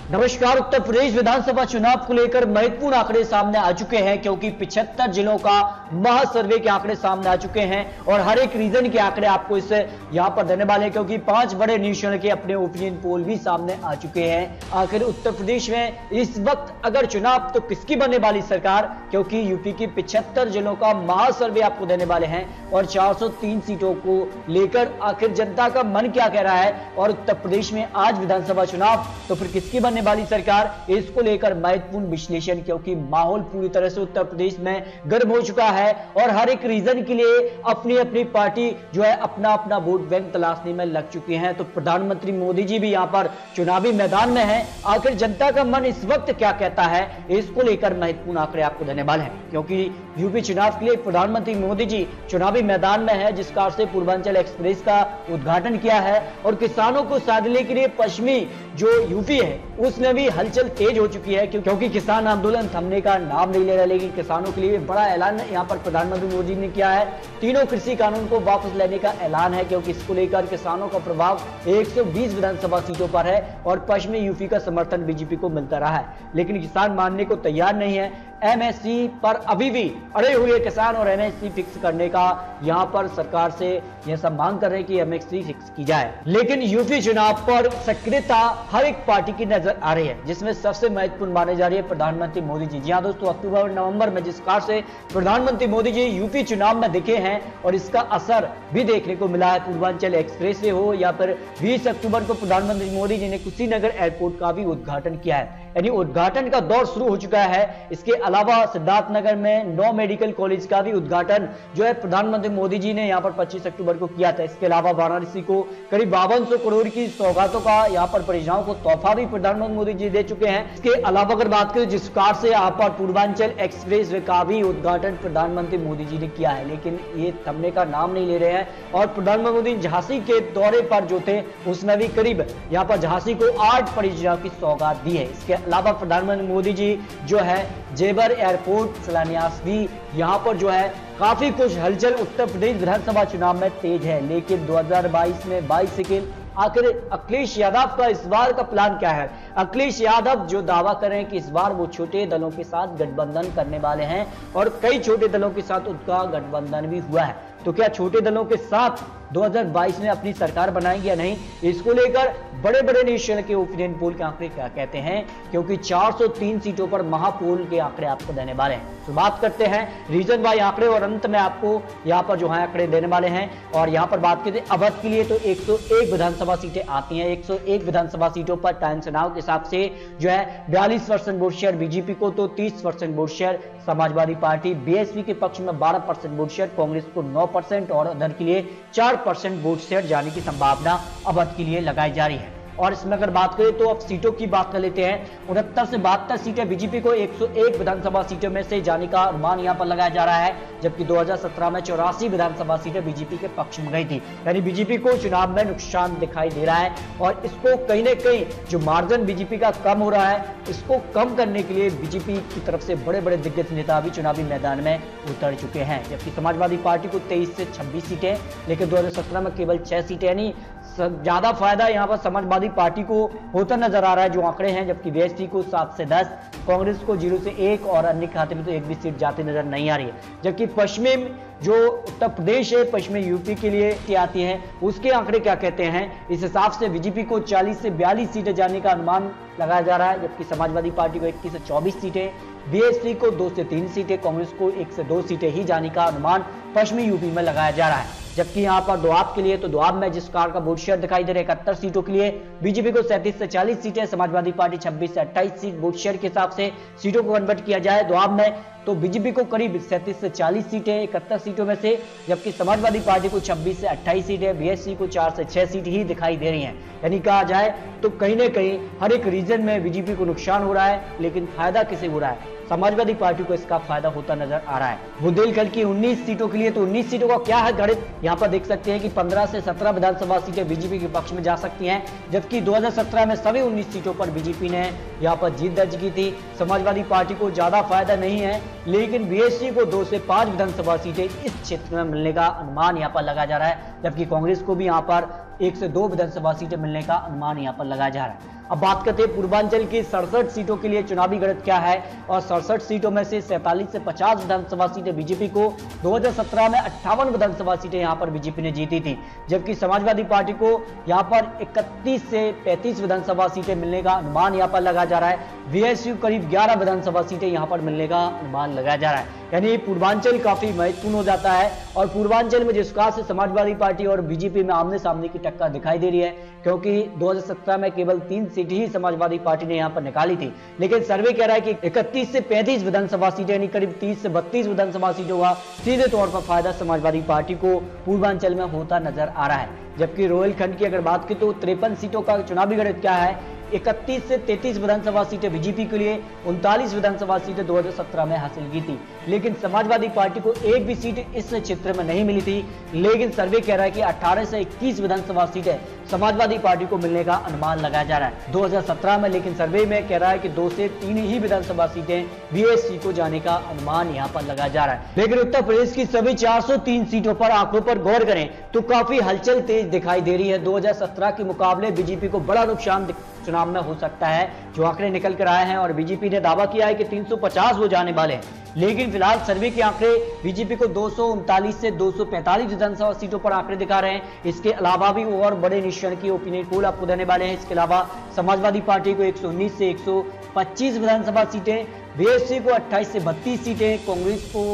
नमस्कार। उत्तर प्रदेश विधानसभा चुनाव को लेकर महत्वपूर्ण आंकड़े सामने आ चुके हैं, क्योंकि 75 जिलों का महासर्वे के आंकड़े सामने आ चुके हैं और हर एक रीजन के आंकड़े आपको इस यहां पर देने वाले हैं, क्योंकि 5 बड़े न्यूज चैनल के अपने ओपिनियन पोल भी सामने आ चुके हैं। आखिर उत्तर प्रदेश में इस वक्त अगर चुनाव तो किसकी बनने वाली सरकार, क्योंकि यूपी की 75 जिलों का महासर्वे आपको देने वाले हैं और 403 सीटों को लेकर आखिर जनता का मन क्या कह रहा है और उत्तर प्रदेश में आज विधानसभा चुनाव तो फिर किसकी बनने वाली सरकार, इसको लेकर महत्वपूर्ण विश्लेषण, क्योंकि माहौल पूरी तरह से उत्तर प्रदेश में गर्म हो चुका है और हर एक रीजन के लिए अपनी अपनी पार्टी जो है अपना अपना वोट बैंक तलाशने में लग चुकी है। तो प्रधानमंत्री मोदी जी भी यहां पर चुनावी मैदान में है। आखिर जनता का मन इस वक्त क्या कहता है, इसको लेकर महत्वपूर्ण आंकड़े आपको देने वाले हैं, क्योंकि यूपी चुनाव के लिए प्रधानमंत्री मोदी जी चुनावी मैदान में है, जिस कार से पूर्वांचल एक्सप्रेस का उद्घाटन किया है और किसानों को साधने के लिए पश्चिमी जो यूपी है उसमें भी हलचल तेज हो चुकी है, क्योंकि किसान आंदोलन थमने का नाम नहीं ले रहा। लेकिन किसानों के लिए बड़ा ऐलान यहां पर प्रधानमंत्री मोदी ने किया है। तीनों कृषि कानून को वापस लेने का ऐलान है, क्योंकि इसको लेकर किसानों का प्रभाव 120 विधानसभा सीटों पर है और पश्चिमी यूपी का समर्थन बीजेपी को मिलता रहा है, लेकिन किसान मानने को तैयार नहीं है। एमएसपी पर अभी भी अड़े हुए किसान और एमएसपी फिक्स करने का यहां पर सरकार से यह सब मांग कर रहे हैं कि एमएसपी फिक्स की जाए। लेकिन यूपी चुनाव पर सक्रियता हर एक पार्टी की नजर आ रही है, जिसमें सबसे महत्वपूर्ण माने जा रही है प्रधानमंत्री मोदी जी। जी हां दोस्तों, अक्टूबर नवंबर में जिस कार से प्रधानमंत्री मोदी जी यूपी चुनाव में दिखे हैं और इसका असर भी देखने को मिला है, पूर्वांचल एक्सप्रेस वे हो या फिर 20 अक्टूबर को प्रधानमंत्री मोदी जी ने कुशीनगर एयरपोर्ट का भी उद्घाटन किया है, यानी उद्घाटन का दौर शुरू हो चुका है। इसके अलावा सिद्धार्थनगर में 9 मेडिकल कॉलेज का भी उद्घाटन जो है प्रधानमंत्री मोदी जी ने यहां पर 25 अक्टूबर को किया था। इसके अलावा वाराणसी को करीब 5200 करोड़ की सौगातों का यहां पर परियोजनाओं को तोहफा भी प्रधानमंत्री मोदी जी दे चुके हैं। इसके अलावा अगर बात करें जिस कार से यहां पर पूर्वांचल एक्सप्रेस वे का भी उद्घाटन प्रधानमंत्री मोदी जी ने किया है, लेकिन ये थमने का नाम नहीं ले रहे हैं और प्रधानमंत्री मोदी झांसी के दौरे पर जो थे उसमें भी करीब यहां पर झांसी को 8 परियोजनाओं की सौगात दी है। इसके अलावा प्रधानमंत्री मोदी जी जो है जेवर एयरपोर्ट शिलान्यास भी यहां पर जो है काफी कुछ हलचल उत्तर प्रदेश विधानसभा चुनाव में तेज है। लेकिन 2022 में 22 सेकेंड आखिर अखिलेश यादव का इस बार का प्लान क्या है। अखिलेश यादव जो दावा करें कि इस बार वो छोटे दलों के साथ गठबंधन करने वाले हैं और कई छोटे दलों के साथ उनका गठबंधन भी हुआ है, तो क्या छोटे दलों के साथ 2022 में अपनी सरकार बनाएंगे या नहीं, इसको लेकर बड़े बड़े न्यूज चैनल के ओपिनियन पोल के आंकड़े क्या कहते हैं, क्योंकि 403 सीटों पर महापोल के आंकड़े आपको देने वाले हैं। तो बात करते हैं रीजन वाइज आंकड़े और अंत में आपको यहां पर जो है आंकड़े देने वाले हैं। और यहां पर बात करते हैं अवध के लिए तो 101 विधानसभा सीटें आती हैं। 101 विधानसभा सीटों पर टाइम्स नाउ के हिसाब से जो है 42% वोट शेयर बीजेपी को, तो 30% vote share Samajwadi party, BSP के पक्ष में 12% वोट शेयर, कांग्रेस को 9% और अदर के लिए 4% वोट शेयर जाने की संभावना अवध के लिए लगाई जा रही है। और इसमें अगर बात करें तो अब सीटों की बात कर लेते हैं। 69 से 72 सीटें बीजेपी को 101 विधानसभा सीटों में से जाने का अनुमान यहां पर लगाया जा रहा है, जबकि 2017 में 84 विधानसभा सीटें बीजेपी के पक्ष में गई थी। यानी बीजेपी को चुनाव में नुकसान दिखाई दे रहा है और इसको कहीं ना कहीं जो मार्जिन बीजेपी का कम हो रहा है, इसको कम करने के लिए बीजेपी की तरफ से बड़े बड़े दिग्गज नेता भी चुनावी मैदान में उतर चुके हैं। जबकि समाजवादी पार्टी को 23 से 26 सीटें, लेकिन 2017 में केवल 6 सीटें, यानी ज्यादा फायदा यहां पर समाजवादी पार्टी को होता नजर आ रहा है जो आंकड़े हैं। जबकि बीएसपी को 7 से 10, कांग्रेस को 0 से 1 और अन्य खाते में तो एक भी सीट जाती नजर नहीं आ रही है। जबकि पश्चिमी जो उत्तर प्रदेश है, पश्चिमी यूपी के लिए आती है, उसके आंकड़े क्या कहते हैं। इस हिसाब से बीजेपी को 40 से 42 सीटें जाने का अनुमान लगाया जा रहा है, जबकि समाजवादी पार्टी को 21 से 24 सीटें, बीएसपी को 2 से 3 सीटें, कांग्रेस को 1 से 2 सीटें ही जाने का अनुमान पश्चिमी यूपी में लगाया जा रहा है। जबकि यहां पर दोआब के लिए तो दोआब में जिस कार का वोट शेयर दिखाई दे रहा है 71 सीटों के लिए बीजेपी को 37 से 40 सीटें, समाजवादी पार्टी 26 से 28 सीट वोट शेयर के हिसाब से सीटों को कन्वर्ट किया जाए दोआब में तो बीजेपी को करीब 37 से 40 सीटें 71 सीटों में से, जबकि समाजवादी पार्टी को 26 से 28 सीटें, बीएसपी को 4 से 6 सीट ही दिखाई दे रही हैं। यानी कहा जाए तो कहीं ना कहीं हर एक रीजन में बीजेपी को नुकसान हो रहा है, लेकिन फायदा किसे हो रहा है, समाजवादी पार्टी को इसका फायदा होता नजर आ रहा है। बुंदेलखंड की 19 सीटों के लिए तो 19 सीटों का क्या है गणित, यहाँ पर देख सकते हैं कि 15 से 17 विधानसभा सीटें बीजेपी के पक्ष में जा सकती हैं, जबकि 2017 में सभी 19 सीटों पर बीजेपी ने यहाँ पर जीत दर्ज की थी। समाजवादी पार्टी को ज्यादा फायदा नहीं है, लेकिन बीएसपी को 2 से 5 विधानसभा सीटें इस क्षेत्र में मिलने का अनुमान यहाँ पर लगाया जा रहा है, जबकि कांग्रेस को भी यहाँ पर 1 से 2 विधानसभा सीटें मिलने का अनुमान यहाँ पर लगाया जा रहा है। अब बात करते हैं पूर्वांचल की 67 सीटों के लिए चुनावी गणित क्या है, और 67 सीटों में से 47 से 50 विधानसभा सीटें बीजेपी को, 2017 में 58 विधानसभा सीटें यहां पर बीजेपी ने जीती थी, जबकि समाजवादी पार्टी को यहां पर 31 से 35 विधानसभा सीटें मिलने का अनुमान यहां पर लगाया जा रहा है। बीएसपी करीब 11 विधानसभा सीटें यहां पर मिलने का अनुमान लगाया जा रहा है। यानी पूर्वांचल काफी महत्वपूर्ण हो जाता है, और पूर्वांचल में जिस प्रकार से समाजवादी पार्टी और बीजेपी में आमने सामने की टक्कर दिखाई दे रही है, क्योंकि 2017 में केवल 3 सीट ही समाजवादी पार्टी ने यहां पर निकाली थी, लेकिन सर्वे कह रहा है कि 31 से 35 विधानसभा सीटें यानी करीब 30 से 32 विधानसभा सीटों का सीधे तौर पर फायदा समाजवादी पार्टी को पूर्वांचल में होता नजर आ रहा है। जबकि रोहिलखंड की अगर बात की तो 53 सीटों का चुनावी गणित क्या है, 31 से 33 विधानसभा सीटें बीजेपी के लिए, 39 विधानसभा सीटें 2017 में हासिल की थी, लेकिन समाजवादी पार्टी को एक भी सीट इस क्षेत्र में नहीं मिली थी। लेकिन सर्वे कह रहा है कि 18 से 21 विधानसभा सीटें समाजवादी पार्टी को मिलने का अनुमान लगाया जा रहा है 2017 में, लेकिन सर्वे में कह रहा है कि 2 से 3 ही विधानसभा सीटें बीएसपी को जाने का अनुमान यहां पर लगाया जा रहा है। लेकिन उत्तर प्रदेश की सभी 403 सीटों पर आंकड़ों पर गौर करें तो काफी हलचल तेज दिखाई दे रही है। 2017 के मुकाबले बीजेपी को बड़ा नुकसान चुनाव में हो सकता है, जो आंकड़े निकल कर आए हैं, और बीजेपी ने दावा किया है कि 350 वो जाने वाले हैं, लेकिन फिलहाल सर्वे के आंकड़े बीजेपी को 239 से 245 विधानसभा सीटों पर आंकड़े दिखा रहे हैं। इसके अलावा भी और बड़े निरीक्षण की ओपिनियन पोल आपको देने वाले हैं। इसके अलावा समाजवादी पार्टी को 119 से 125 विधानसभा सीटें, बीएसपी को 28 से 32 सीटें, कांग्रेस को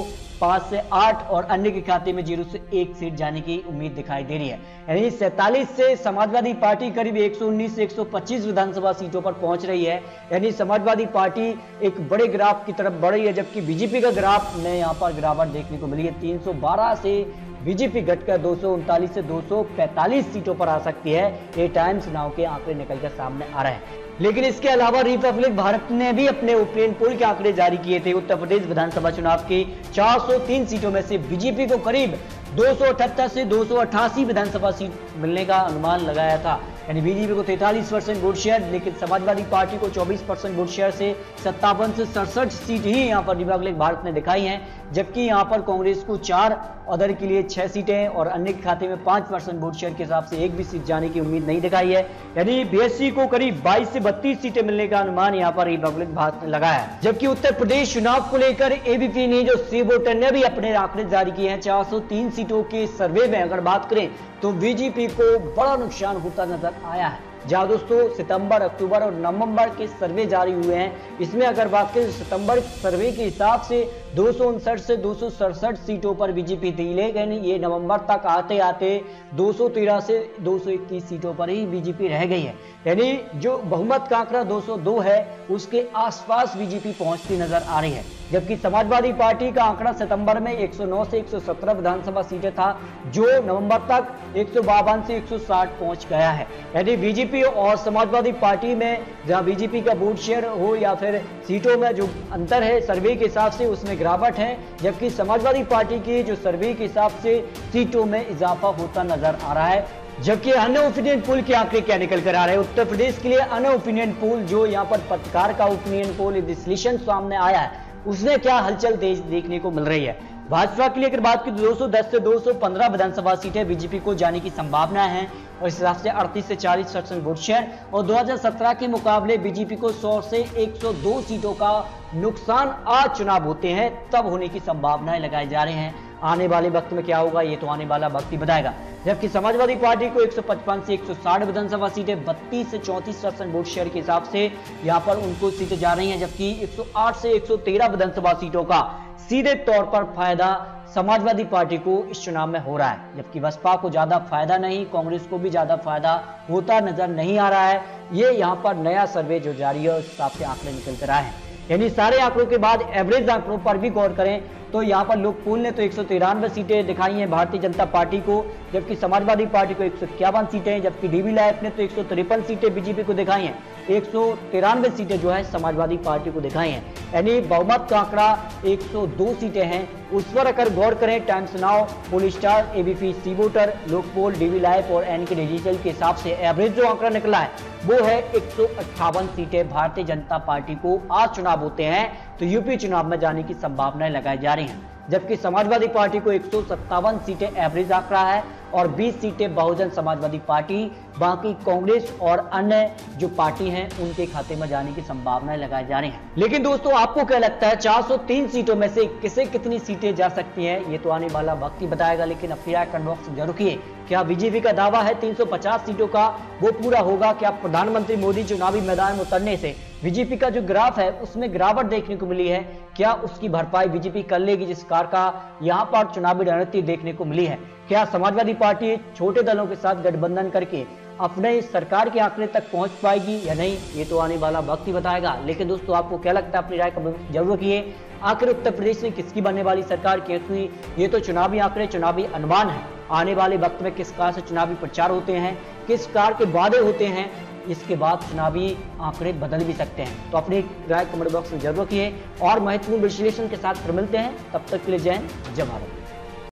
5 से 8 और अन्य के खाते में 0 से 1 सीट जाने की उम्मीद दिखाई दे रही है। यानी 47 से समाजवादी पार्टी करीब 119 से 125 विधानसभा सीटों पर पहुंच रही है। यानी समाजवादी पार्टी एक बड़े ग्राफ की तरफ बढ़ रही है, जबकि बीजेपी का ग्राफ में यहां पर गिरावट देखने को मिली है। 312 से बीजेपी घटकर 239 से 245 सीटों पर आ सकती है। ये टाइम्स नाउ के आंकड़े निकलकर सामने आ रहे हैं। लेकिन इसके अलावा रिपब्लिक भारत ने भी अपने ओपिनियन पोल के आंकड़े जारी किए थे। उत्तर प्रदेश विधानसभा चुनाव की 403 सीटों में से बीजेपी को करीब 278 से 288 विधानसभा सीट मिलने का अनुमान लगाया था। यानी बीजेपी को 43% वोट शेयर, लेकिन समाजवादी पार्टी को 24% वोट शेयर से 57 से 67 सीट ही यहां पर रिपब्लिक भारत ने दिखाई हैं, जबकि यहां पर कांग्रेस को 4, अदर के लिए 6 सीटें और अन्य के खाते में 5% वोट शेयर के हिसाब से एक भी सीट जाने की उम्मीद नहीं दिखाई है। यानी बीएसपी को करीब 22 से 32 सीटें मिलने का अनुमान यहां पर रिपब्लिक भारत ने लगाया है। जबकि उत्तर प्रदेश चुनाव को लेकर एबीपी न्यूज और सी वोटर ने भी अपने आंकड़े जारी किए हैं। 403 सीटों के सर्वे में अगर बात करें तो बीजेपी को बड़ा नुकसान होता नजर आया है। जहां दोस्तों सितंबर, अक्टूबर और नवंबर के सर्वे जारी हुए हैं, इसमें अगर बात करें सितंबर सर्वे के हिसाब से 259 से 267 सीटों पर बीजेपी थी, लेकिन ये नवंबर तक आते आते 213 से 221 सीटों पर ही बीजेपी रह गई है। यानी जो बहुमत का आंकड़ा 202 है, उसके आसपास बीजेपी पहुंचती नजर आ रही है। जबकि समाजवादी पार्टी का आंकड़ा सितंबर में 109 से 117 विधानसभा सीटें था, जो नवंबर तक 152 से 160 पहुंच गया है। यानी बीजेपी और समाजवादी पार्टी में जहां बीजेपी का वोट शेयर हो या फिर सीटों में जो अंतर है सर्वे के हिसाब से, उसमें गिरावट है, जबकि समाजवादी पार्टी की जो सर्वे के हिसाब से सीटों में इजाफा होता नजर आ रहा है। जबकि अन्य ओपिनियन पोल के आंकड़े क्या निकल कर आ रहे हैं उत्तर प्रदेश के लिए, अन्य ओपिनियन पोल जो यहाँ पर पत्रकार का ओपिनियन पोल विश्लेषण सामने आया है, उसमें क्या हलचल देखने को मिल रही है। भाजपा के लिए अगर बात की 210 से 215 विधानसभा सीटें बीजेपी को जाने की संभावना है, और इस हिसाब से 38 से 40% वोट शेयर, और 2017 के मुकाबले बीजेपी को 100 से 102 सीटों का नुकसान आज चुनाव होते हैं तब होने की संभावनाएं लगाई जा रही हैं। आने वाले वक्त में क्या होगा ये तो आने वाला वक्त ही बताएगा। जबकि समाजवादी पार्टी को 155 से 160 विधानसभा सीटें 32 से 34% वोट शेयर के हिसाब से यहां पर उनको सीटें जा रही हैं, जबकि 108 से 113 विधानसभा सीटों का सीधे तौर पर फायदा समाजवादी पार्टी को इस चुनाव में हो रहा है। जबकि बसपा को ज्यादा फायदा नहीं, कांग्रेस को भी ज्यादा फायदा होता नजर नहीं आ रहा है। ये यहाँ पर नया सर्वे जो जारी है उस हिसाब से आंकड़े निकल कर आए हैं। यानी सारे आंकड़ों के बाद एवरेज आंकड़ों पर भी गौर करें तो यहाँ पर लोकपोल ने तो 193 सीटें दिखाई हैं भारतीय जनता पार्टी को, जबकि समाजवादी पार्टी को 151 सीटें, जबकि डीबी लाइफ ने तो 153 सीटें बीजेपी को दिखाई हैं, 193 सीटें जो है समाजवादी पार्टी को दिखाई हैं। यानी बहुमत का आंकड़ा 102 सीटें हैं। उस पर अगर गौर करें टाइम्स नाउ, पोलस्टार, एबीपी सी वोटर, लोकपोल, डीबी लाइफ और एनके डिजिटल के हिसाब से एवरेज जो आंकड़ा निकला है वो है 158 सीटें भारतीय जनता पार्टी को आज चुनाव होते हैं तो यूपी चुनाव में जाने की संभावनाएं लगाई जा रही हैं, जबकि समाजवादी पार्टी को 157 सीटें एवरेज आंकड़ा है और 20 सीटें बहुजन समाजवादी पार्टी, बाकी कांग्रेस और अन्य जो पार्टी हैं उनके खाते में जाने की संभावनाएं लगाई जा रही हैं। लेकिन दोस्तों आपको क्या लगता है 403 सीटों में से किसे कितनी सीटें जा सकती हैं, ये तो आने वाला वक्त ही बताएगा। लेकिन अपनी राय कमेंट बॉक्स में जरूर किए। क्या बीजेपी का दावा है 350 सीटों का वो पूरा होगा? क्या प्रधानमंत्री मोदी चुनावी मैदान में उतरने से बीजेपी का जो ग्राफ है उसमें गिरावट देखने को मिली है, क्या उसकी भरपाई बीजेपी कर लेगी जिस कार का यहां पर चुनावी रणनीति देखने को मिली है? क्या समाजवादी पार्टी छोटे दलों के साथ गठबंधन करके अपने सरकार के आंकड़े तक पहुंच पाएगी या नहीं, ये तो आने वाला वक्त ही बताएगा। लेकिन दोस्तों आपको क्या लगता है, अपनी राय कमेंट जरूर किए। आखिर उत्तर प्रदेश में किसकी बनने वाली सरकार, क्योंकि ये तो चुनावी आंकड़े, चुनावी अनुमान है। आने वाले वक्त में किस कार से चुनावी प्रचार होते हैं, किस कार के वादे होते हैं, इसके बाद चुनावी आंकड़े बदल भी सकते हैं। तो अपनी राय कमेंट बॉक्स में जरूर किए और महत्वपूर्ण विश्लेषण के साथ फिर मिलते हैं। तब तक के लिए जय हिंद, जय भारत।